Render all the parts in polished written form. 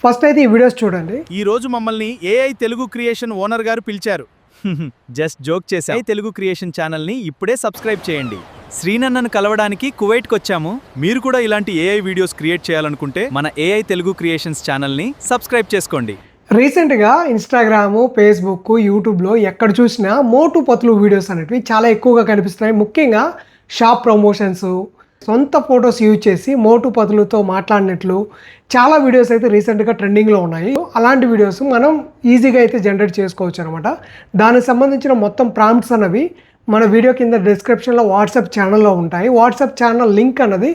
First అయితే ఈ videos చూడండి. ఈ రోజు మమ్మల్ని ఏఐ తెలుగు క్రియేషన్ ఓనర్ గారు పిలిచారు. జస్ట్ జోక్ చేసా. ఏఐ తెలుగు క్రియేషన్ ఛానల్ని ఇప్పుడే సబ్స్క్రైబ్ చేయండి. శ్రీనన్నను కలవడానికి కువైట్కి వచ్చాము. మీరు కూడా ఇలాంటి ఏఐ వీడియోస్ క్రియేట్ చేయాలనుకుంటే మన ఏఐ తెలుగు క్రియేషన్స్ ఛానల్ని సబ్స్క్రైబ్ చేసుకోండి. రీసెంట్గా ఇన్స్టాగ్రాము, ఫేస్బుక్, యూట్యూబ్లో ఎక్కడ చూసినా మోటు పతులు వీడియోస్ అనేటివి చాలా ఎక్కువగా కనిపిస్తున్నాయి. ముఖ్యంగా షాప్ ప్రమోషన్స్, సొంత ఫొటోస్ యూజ్ చేసి మోటు పతులతో మాట్లాడినట్లు చాలా వీడియోస్ అయితే రీసెంట్గా ట్రెండింగ్లో ఉన్నాయి. అలాంటి వీడియోస్ మనం ఈజీగా అయితే జనరేట్ చేసుకోవచ్చు అనమాట. దానికి సంబంధించిన మొత్తం ప్రాంప్ట్స్ అన్నవి మన వీడియో కింద డిస్క్రిప్షన్లో వాట్సాప్ ఛానల్లో ఉంటాయి. వాట్సాప్ ఛానల్ లింక్ అన్నది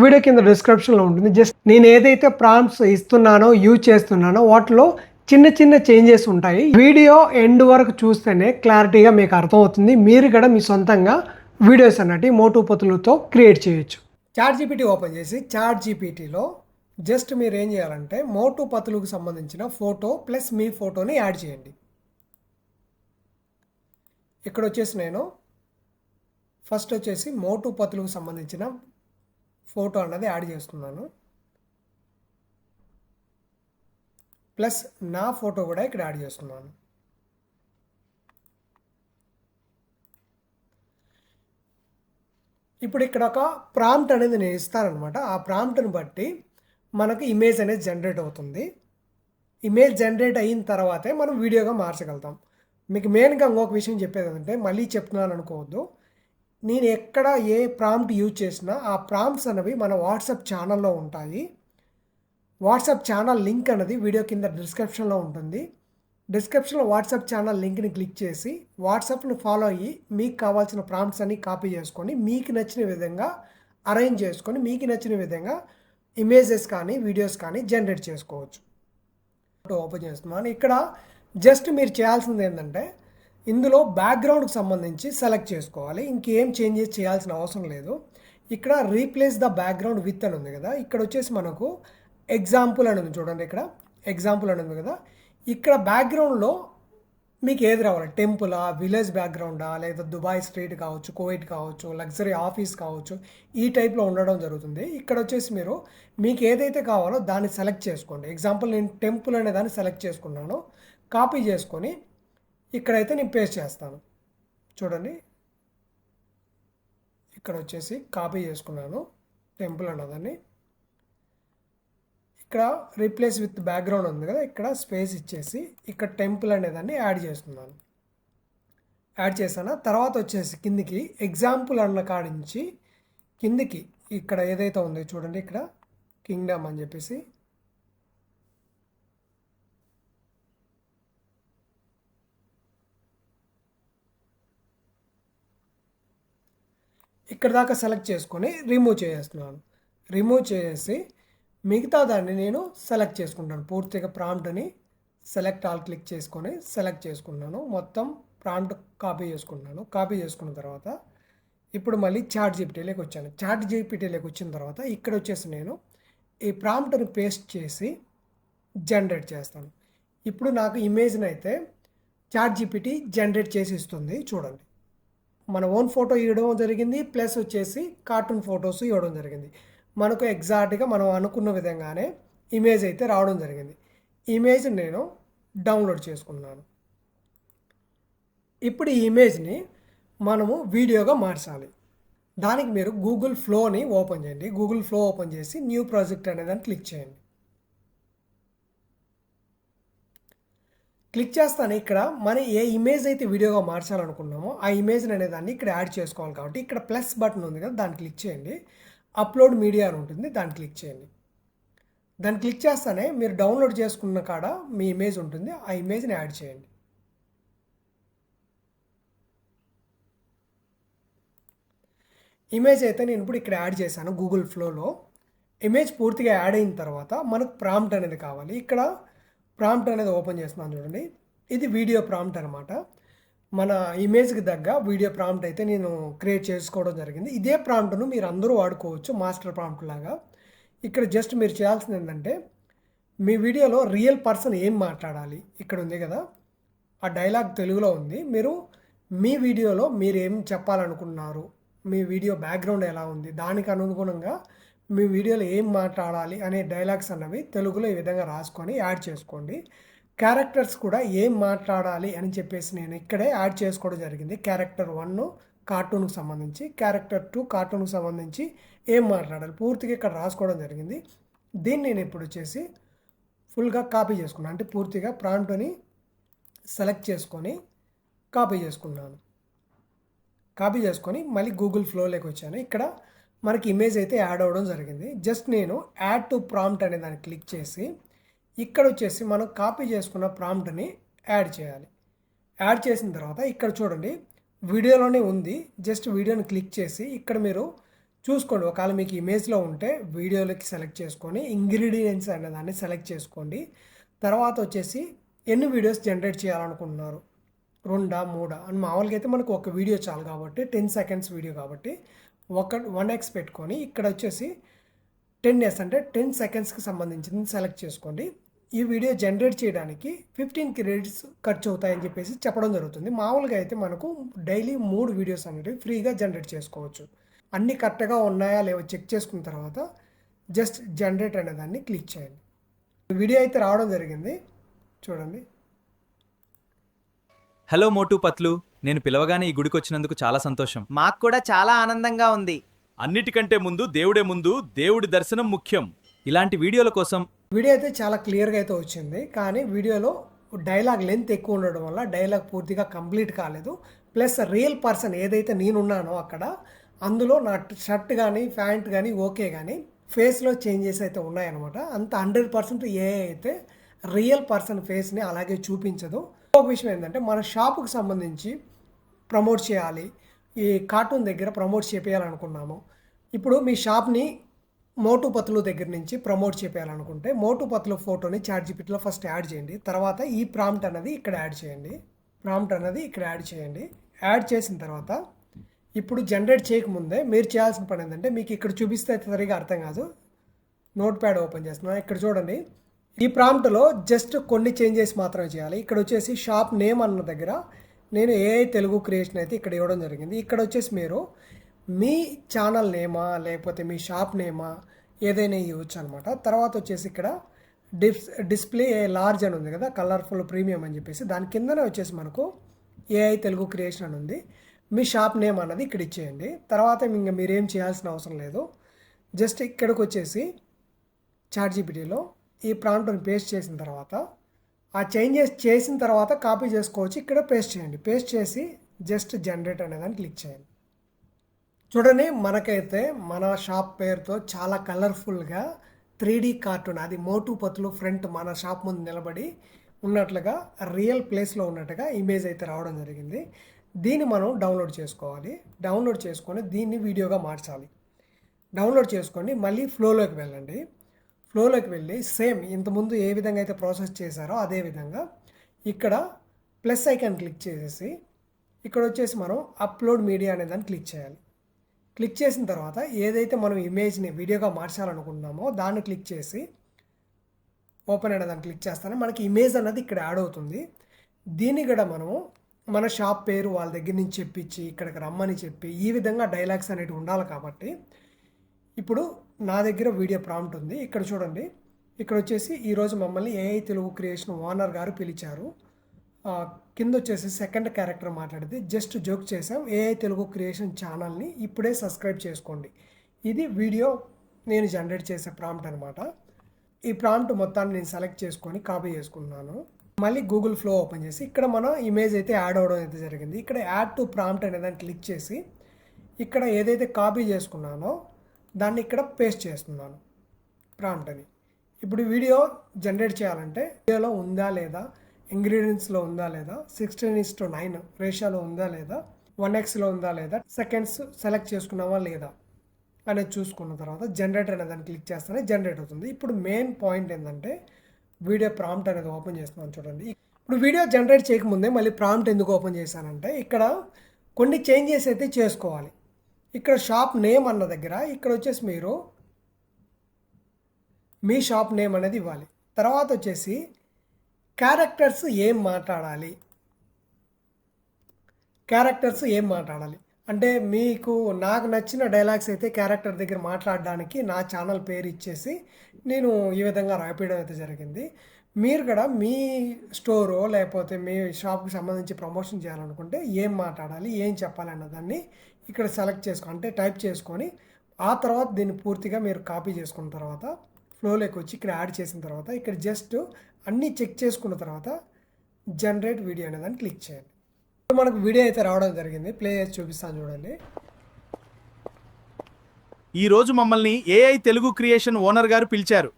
వీడియో కింద డిస్క్రిప్షన్లో ఉంటుంది. జస్ట్ నేను ఏదైతే ప్రాంప్ట్స్ ఇస్తున్నానో, యూజ్ చేస్తున్నానో వాటిలో చిన్న చిన్న చేంజెస్ ఉంటాయి. వీడియో ఎండ్ వరకు చూస్తేనే క్లారిటీగా మీకు అర్థమవుతుంది. మీరు కూడా మీ సొంతంగా వీడియోస్ అన్నట్టు మోటు పతులతో క్రియేట్ చేయొచ్చు. చాట్ జీపీటీ ఓపెన్ చేసి చాట్ జీపీటీలో జస్ట్ మీరు ఏం చేయాలంటే మోటు పతులకు సంబంధించిన ఫోటో ప్లస్ మీ ఫోటోని యాడ్ చేయండి. ఇక్కడ వచ్చేసి నేను ఫస్ట్ వచ్చేసి మోటు పతులకు సంబంధించిన ఫోటో అన్నది యాడ్ చేస్తున్నాను. ప్లస్ నా ఫోటో కూడా ఇక్కడ యాడ్ చేస్తున్నాను. ఇప్పుడు ఇక్కడ ఒక ప్రాంప్ట్ అనేది నేను ఇస్తానమాట. ఆ ప్రాంప్ట్ని బట్టి మనకు ఇమేజ్ అనేది జనరేట్ అవుతుంది. ఇమేజ్ జనరేట్ అయిన తర్వాతే మనం వీడియోగా మార్చగలుగుతాం. మీకు మెయిన్గా ఇంకొక విషయం చెప్పేది ఏంటంటే, మళ్ళీ చెప్తున్నాను అనుకోవద్దు, నేను ఎక్కడ ఏ ప్రాంప్ట్ యూజ్ చేసినా ఆ ప్రాంప్ట్స్ అనేవి మన వాట్సాప్ ఛానల్లో ఉంటాయి. వాట్సాప్ ఛానల్ లింక్ అనేది వీడియో కింద డిస్క్రిప్షన్లో ఉంటుంది. డిస్క్రిప్షన్లో వాట్సాప్ ఛానల్ లింక్ని క్లిక్ చేసి వాట్సాప్ని ఫాలో అయ్యి మీకు కావాల్సిన ప్రాంప్ట్స్ అన్ని కాపీ చేసుకొని మీకు నచ్చిన విధంగా అరేంజ్ చేసుకొని మీకు నచ్చిన విధంగా ఇమేజెస్ కానీ వీడియోస్ కానీ జనరేట్ చేసుకోవచ్చు. ఓపెన్ చేస్తున్నాను. ఇక్కడ జస్ట్ మీరు చేయాల్సింది ఏంటంటే, ఇందులో బ్యాక్గ్రౌండ్కి సంబంధించి సెలెక్ట్ చేసుకోవాలి. ఇంకేం చేంజెస్ చేయాల్సిన అవసరం లేదు. ఇక్కడ రీప్లేస్ ద బ్యాక్గ్రౌండ్ విత్ అని ఉంది కదా, ఇక్కడ వచ్చేసి మనకు ఎగ్జాంపుల్ అని ఉంది చూడండి. ఇక్కడ ఎగ్జాంపుల్ అని ఉంది కదా, ఇక్కడ బ్యాక్గ్రౌండ్లో మీకు ఏది రావాలి, టెంపులా, విలేజ్ బ్యాక్గ్రౌండా, లేదా దుబాయ్ స్ట్రీట్ కావచ్చు, కువైట్ కావచ్చు, లగ్జరీ ఆఫీస్ కావచ్చు, ఈ టైప్లో ఉండడం జరుగుతుంది. ఇక్కడ వచ్చేసి మీరు మీకు ఏదైతే కావాలో దాన్ని సెలెక్ట్ చేసుకోండి. ఎగ్జాంపుల్ నేను టెంపుల్ అనే దాన్ని సెలెక్ట్ చేసుకున్నాను. కాపీ చేసుకొని ఇక్కడైతే నేను పేస్ట్ చేస్తాను. చూడండి, ఇక్కడ వచ్చేసి కాపీ చేసుకున్నాను టెంపుల్ అన్నదాన్ని. ఇక్కడ రీప్లేస్ విత్ బ్యాక్గ్రౌండ్ ఉంది కదా, ఇక్కడ స్పేస్ ఇచ్చేసి ఇక్కడ టెంపుల్ అనేదాన్ని యాడ్ చేస్తున్నాను. యాడ్ చేశాను. తర్వాత వచ్చేసి కిందికి ఎగ్జాంపుల్ అన్న కాడి నుంచి కిందికి ఇక్కడ ఏదైతే ఉందో చూడండి, ఇక్కడ కింగ్డమ్ అని చెప్పేసి ఇక్కడ దాకా సెలెక్ట్ చేసుకొని రిమూవ్ చేసేస్తున్నాను. రిమూవ్ చేసి మిగతా దాన్ని నేను సెలెక్ట్ చేసుకుంటాను. పూర్తిగా ప్రాంప్ట్ని సెలెక్ట్ ఆల్ క్లిక్ చేసుకొని సెలెక్ట్ చేసుకున్నాను. మొత్తం ప్రాంప్ట్ కాపీ చేసుకున్నాను. కాపీ చేసుకున్న తర్వాత ఇప్పుడు మళ్ళీ చాట్ జీపీటీలోకి వచ్చాను. చాట్ జీపీటీలోకి వచ్చిన తర్వాత ఇక్కడ వచ్చేసి నేను ఈ ప్రాంప్ట్ని పేస్ట్ చేసి జనరేట్ చేస్తాను. ఇప్పుడు నాకు ఇమేజ్ని అయితే చాట్ జీపీటీ జనరేట్ చేసి ఇస్తుంది. చూడండి, మన ఓన్ ఫోటో ఇవ్వడం జరిగింది, ప్లస్ వచ్చేసి కార్టూన్ ఫొటోస్ ఇవ్వడం జరిగింది. మనకు ఎగ్జాక్ట్గా మనం అనుకున్న విధంగానే ఇమేజ్ అయితే రావడం జరిగింది. ఇమేజ్ నేను డౌన్లోడ్ చేసుకున్నాను. ఇప్పుడు ఈ ఇమేజ్ని మనము వీడియోగా మార్చాలి. దానికి మీరు గూగుల్ ఫ్లోని ఓపెన్ చేయండి. గూగుల్ ఫ్లో ఓపెన్ చేసి న్యూ ప్రాజెక్ట్ అనేదాన్ని క్లిక్ చేయండి. క్లిక్ చేస్తాను. ఇక్కడ మనం ఏ ఇమేజ్ అయితే వీడియోగా మార్చాలనుకున్నామో ఆ ఇమేజ్ అనేదాన్ని ఇక్కడ యాడ్ చేసుకోవాలి. కాబట్టి ఇక్కడ ప్లస్ బటన్ ఉంది కదా, దాన్ని క్లిక్ చేయండి. అప్లోడ్ మీడియా అని ఉంటుంది, దాన్ని క్లిక్ చేయండి. దాన్ని క్లిక్ చేస్తానే మీరు డౌన్లోడ్ చేసుకున్న కాడ మీ ఇమేజ్ ఉంటుంది, ఆ ఇమేజ్ని యాడ్ చేయండి. ఇమేజ్ అయితే నేను ఇప్పుడు ఇక్కడ యాడ్ చేశాను గూగుల్ ఫ్లోలో. ఇమేజ్ పూర్తిగా యాడ్ అయిన తర్వాత మనకు ప్రాంప్ట్ అనేది కావాలి. ఇక్కడ ప్రాంప్ట్ అనేది ఓపెన్ చేస్తున్నాను చూడండి, ఇది వీడియో ప్రాంప్ట్ అనమాట. మన ఇమేజ్కి తగ్గ వీడియో ప్రాంప్ట్ అయితే నేను క్రియేట్ చేసుకోవడం జరిగింది. ఇదే ప్రాంప్ట్ను మీరు అందరూ వాడుకోవచ్చు మాస్టర్ ప్రాంప్ట్ లాగా. ఇక్కడ జస్ట్ మీరు చేయాల్సింది ఏంటంటే, మీ వీడియోలో రియల్ పర్సన్ ఏం మాట్లాడాలి ఇక్కడ ఉంది కదా, ఆ డైలాగ్ తెలుగులో ఉంది. మీరు మీ వీడియోలో మీరు ఏం చెప్పాలనుకున్నారు, మీ వీడియో బ్యాక్గ్రౌండ్ ఎలా ఉంది, దానికి అనుగుణంగా మీ వీడియోలో ఏం మాట్లాడాలి అనే డైలాగ్స్ అన్నవి తెలుగులో ఈ విధంగా రాసుకొని యాడ్ చేసుకోండి. క్యారెక్టర్స్ కూడా ఏం మాట్లాడాలి అని చెప్పేసి నేను ఇక్కడే యాడ్ చేసుకోవడం జరిగింది. క్యారెక్టర్ 1 కార్టూన్కి సంబంధించి, క్యారెక్టర్ 2 కార్టూన్కి సంబంధించి ఏం మాట్లాడాలి పూర్తిగా ఇక్కడ రాసుకోవడం జరిగింది. దీన్ని నేను ఇప్పుడు వచ్చేసి ఫుల్గా కాపీ చేసుకున్నాను. అంటే పూర్తిగా ప్రాంప్ట్ని సెలెక్ట్ చేసుకొని కాపీ చేసుకున్నాను. కాపీ చేసుకొని మళ్ళీ గూగుల్ ఫ్లోలోకి వచ్చాను. ఇక్కడ మనకి ఇమేజ్ అయితే యాడ్ అవ్వడం జరిగింది. జస్ట్ నేను యాడ్ టు ప్రాంప్ట్ అనే దాన్ని క్లిక్ చేసి ఇక్కడ వచ్చేసి మనం కాపీ చేసుకున్న ప్రాంప్ట్ని యాడ్ చేయాలి. యాడ్ చేసిన తర్వాత ఇక్కడ చూడండి వీడియోలోనే ఉంది. జస్ట్ వీడియోని క్లిక్ చేసి ఇక్కడ మీరు చూసుకోండి. ఒకవేళ మీకు ఇమేజ్లో ఉంటే వీడియోలోకి సెలెక్ట్ చేసుకొని ఇంగ్రీడియంట్స్ అనే దాన్ని సెలెక్ట్ చేసుకోండి. తర్వాత వచ్చేసి ఎన్ని వీడియోస్ జనరేట్ చేయాలనుకుంటున్నారు, 2 3 అని మామూలుగా అయితే మనకు ఒక వీడియో చాలు కాబట్టి 10 సెకండ్స్ వీడియో కాబట్టి 1x పెట్టుకొని ఇక్కడ వచ్చేసి 10s అంటే 10 సెకండ్స్కి సంబంధించింది సెలెక్ట్ చేసుకోండి. ఈ వీడియో జనరేట్ చేయడానికి 15 క్రెడిట్స్ ఖర్చు అవుతాయని చెప్పేసి చెప్పడం జరుగుతుంది. మామూలుగా అయితే మనకు డైలీ 3 వీడియోస్ అనేవి ఫ్రీగా జనరేట్ చేసుకోవచ్చు. అన్నీ కరెక్ట్గా ఉన్నాయా లేవో చెక్ చేసుకున్న తర్వాత జస్ట్ జనరేట్ అనే దాన్ని క్లిక్ చేయండి. వీడియో అయితే రావడం జరిగింది చూడండి. హలో మోటు పత్లు, నేను పిలవగానే ఈ గుడికి వచ్చినందుకు చాలా సంతోషం. మాకు కూడా చాలా ఆనందంగా ఉంది. అన్నిటికంటే ముందు దేవుడే ముందు, దేవుడి దర్శనం ముఖ్యం. ఇలాంటి వీడియోల కోసం వీడియో అయితే చాలా క్లియర్గా అయితే వచ్చింది, కానీ వీడియోలో డైలాగ్ లెంత్ ఎక్కువ ఉండడం వల్ల డైలాగ్ పూర్తిగా కంప్లీట్ కాలేదు. ప్లస్ రియల్ పర్సన్ ఏదైతే నేనున్నానో అక్కడ అందులో నా షర్ట్ కానీ ప్యాంట్ కానీ ఓకే, కానీ ఫేస్లో చేంజెస్ అయితే ఉన్నాయన్నమాట. అంత 100% ఏ అయితే రియల్ పర్సన్ ఫేస్ని అలాగే చూపించదు. ఒక విషయం ఏంటంటే మన షాపుకి సంబంధించి ప్రమోట్ చేయాలి, ఈ కార్టూన్ దగ్గర ప్రమోట్ చేయాలనుకున్నాము. ఇప్పుడు మీ షాప్ని మోటు పత్లు దగ్గర నుంచి ప్రమోట్ చేయాలనుకుంటే మోటు పత్లు ఫోటోని చాట్‌జీపీటీలో ఫస్ట్ యాడ్ చేయండి. తర్వాత ఈ ప్రాంప్ట్ అన్నది ఇక్కడ యాడ్ చేయండి. యాడ్ చేసిన తర్వాత ఇప్పుడు జనరేట్ చేయకముందే మీరు చేయాల్సిన పని ఏంటంటే, మీకు ఇక్కడ చూపిస్తే సరిగా అర్థం కాదు, నోట్ ప్యాడ్ ఓపెన్ చేస్తున్నాను. ఇక్కడ చూడండి, ఈ ప్రాంప్ట్లో జస్ట్ కొన్ని చేంజెస్ మాత్రమే చేయాలి. ఇక్కడ వచ్చేసి షాప్ నేమ్ అన్న దగ్గర నేను ఏఐ తెలుగు క్రియేషన్ అయితే ఇక్కడ ఇవ్వడం జరిగింది. ఇక్కడ వచ్చేసి మీరు మీ ఛానల్ నేమా లేకపోతే మీ షాప్ నేమా ఏదైనా ఇవ్వచ్చు అనమాట. తర్వాత వచ్చేసి ఇక్కడ డిస్ప్లే లార్జ్ అని ఉంది కదా, కలర్ఫుల్ ప్రీమియం అని చెప్పేసి దాని కిందనే వచ్చేసి మనకు ఏఐ తెలుగు క్రియేషన్ అని ఉంది. మీ షాప్ నేమ్ అన్నది ఇక్కడ ఇచ్చేయండి. తర్వాత ఇంకా మీరేం చేయాల్సిన అవసరం లేదు. జస్ట్ ఇక్కడికి వచ్చేసి చాట్‌జీపీటీలో ఈ ప్రాంప్ట్ని పేస్ట్ చేసిన తర్వాత ఆ చేంజెస్ చేసిన తర్వాత కాపీ చేసుకోవచ్చు. ఇక్కడ పేస్ట్ చేయండి. పేస్ట్ చేసి జస్ట్ జనరేట్ అనేదాన్ని క్లిక్ చేయండి. చూడండి, మనకైతే మన షాప్ పేరుతో చాలా కలర్ఫుల్గా 3D కార్టూన్, అది మోటు పత్లు ఫ్రంట్ మన షాప్ ముందు నిలబడి ఉన్నట్లుగా రియల్ ప్లేస్లో ఉన్నట్టుగా ఇమేజ్ అయితే రావడం జరిగింది. దీన్ని మనం డౌన్లోడ్ చేసుకోవాలి. డౌన్లోడ్ చేసుకొని దీన్ని వీడియోగా మార్చాలి. డౌన్లోడ్ చేసుకొని మళ్ళీ ఫ్లోలోకి వెళ్ళండి. ఫ్లోలోకి వెళ్ళి సేమ్ ఇంతకుముందు ఏ విధంగా అయితే ప్రాసెస్ చేశారో అదే విధంగా ఇక్కడ ప్లస్ ఐకాన్ క్లిక్ చేసేసి ఇక్కడ వచ్చేసి మనం అప్లోడ్ మీడియా అనే దాన్ని క్లిక్ చేయాలి. క్లిక్ చేసిన తర్వాత ఏదైతే మనం ఇమేజ్ని వీడియోగా మార్చాలనుకుంటున్నామో దాన్ని క్లిక్ చేసి ఓపెన్ అనే దాన్ని క్లిక్ చేస్తానే మనకి ఇమేజ్ అన్నది ఇక్కడ యాడ్ అవుతుంది. దీన్ని కూడా మనము మన షాప్ పేరు వాళ్ళ దగ్గర నుంచి చెప్పించి ఇక్కడికి రమ్మని చెప్పి ఈ విధంగా డైలాగ్స్ అనేవి ఉండాలి. కాబట్టి ఇప్పుడు నా దగ్గర వీడియో ప్రాంప్ట్ ఉంది. ఇక్కడ చూడండి, ఇక్కడ వచ్చేసి ఈరోజు మమ్మల్ని ఏఐ తెలుగు క్రియేషన్ ఓనర్ గారు పిలిచారు. కింద వచ్చేసి సెకండ్ క్యారెక్టర్ మాట్లాడితే జస్ట్ జోక్ చేసాం, ఏఐ తెలుగు క్రియేషన్ ఛానల్ని ఇప్పుడే సబ్స్క్రైబ్ చేసుకోండి. ఇది వీడియో నేను జనరేట్ చేసే ప్రాంప్ట్ అనమాట. ఈ ప్రాంప్ట్ మొత్తాన్ని నేను సెలెక్ట్ చేసుకొని కాపీ చేసుకున్నాను. మళ్ళీ గూగుల్ ఫ్లో ఓపెన్ చేసి ఇక్కడ మనం ఇమేజ్ అయితే యాడ్ అవ్వడం అయితే జరిగింది. ఇక్కడ యాడ్ టు ప్రాంప్ట్ అనే దాన్ని క్లిక్ చేసి ఇక్కడ ఏదైతే కాపీ చేసుకున్నానో దాన్ని ఇక్కడ పేస్ట్ చేస్తున్నాను ప్రాంప్ట్ అని. ఇప్పుడు వీడియో జనరేట్ చేయాలంటే వీడియోలో ఉందా లేదా, ఇంగ్రీడియంట్స్లో ఉందా లేదా, 16:9 రేషియోలో ఉందా లేదా, 1xలో ఉందా లేదా, సెకండ్స్ సెలెక్ట్ చేసుకున్నావా లేదా అనేది చూసుకున్న తర్వాత జనరేట్ అనే దాన్ని క్లిక్ చేస్తేనే జనరేట్ అవుతుంది. ఇప్పుడు మెయిన్ పాయింట్ ఏంటంటే వీడియో ప్రాంప్ట్ అనేది ఓపెన్ చేస్తున్నాను చూడండి. ఇప్పుడు వీడియో జనరేట్ చేయకముందే మళ్ళీ ప్రాంప్ట్ ఎందుకు ఓపెన్ చేశానంటే ఇక్కడ కొన్ని చేంజెస్ అయితే చేసుకోవాలి. ఇక్కడ షాప్ నేమ్ అన్న దగ్గర ఇక్కడ వచ్చేసి మీరు మీ షాప్ నేమ్ అనేది ఇవ్వాలి. తర్వాత వచ్చేసి క్యారెక్టర్స్ ఏం మాట్లాడాలి అంటే మీకు నాకు నచ్చిన డైలాగ్స్ అయితే క్యారెక్టర్ దగ్గర మాట్లాడడానికి నా ఛానల్ పేరు ఇచ్చేసి నేను ఈ విధంగా రాయడం అయితే జరిగింది. మీరు కూడా మీ స్టోరో లేకపోతే మీ షాప్కి సంబంధించి ప్రమోషన్ చేయాలనుకుంటే ఏం మాట్లాడాలి, ఏం చెప్పాలి అన్న దాన్ని ఇక్కడ సెలెక్ట్ చేసుకో అంటే టైప్ చేసుకొని ఆ తర్వాత దీన్ని పూర్తిగా మీరు కాపీ చేసుకున్న తర్వాత ఫ్లోలోకి వచ్చి ఇక్కడ యాడ్ చేసిన తర్వాత ఇక్కడ జస్ట్ అన్నీ చెక్ చేసుకున్న తర్వాత జనరేట్ వీడియో అనే దాన్ని క్లిక్ చేయండి. ఇప్పుడు మనకు వీడియో అయితే రావడం జరిగింది. ప్లే చేసి చూపిస్తాను చూడండి. ఈ రోజు మమ్మల్ని ఏఐ తెలుగు క్రియేషన్ ఓనర్ గారు పిలిచారు.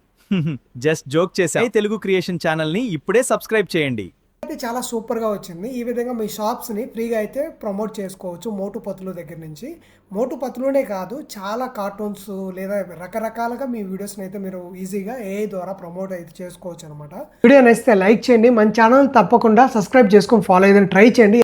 జస్ట్ జోక్ చేసా. AI తెలుగు క్రియేషన్ ఛానల్ని ఇప్పుడే సబ్స్క్రైబ్ చేయండి. అయితే చాలా సూపర్గా వచ్చింది. ఈ విధంగా మీ షాప్స్ని ఫ్రీగా అయితే ప్రమోట్ చేసుకోవచ్చు. మోటు పత్లు దగ్గర నుంచి మోటు పత్లునే కాదు చాలా కార్టూన్స్ లేదా రకరకాలుగా మీ వీడియోస్ని అయితే మీరు ఈజీగా ఏఐ ద్వారా ప్రమోట్ అయితే చేసుకోవచ్చు అనమాట. వీడియో నచ్చితే లైక్ చేయండి. మన ఛానల్ తప్పకుండా సబ్స్క్రైబ్ చేసుకొని ఫాలో అయ్యేదని ట్రై చేయండి.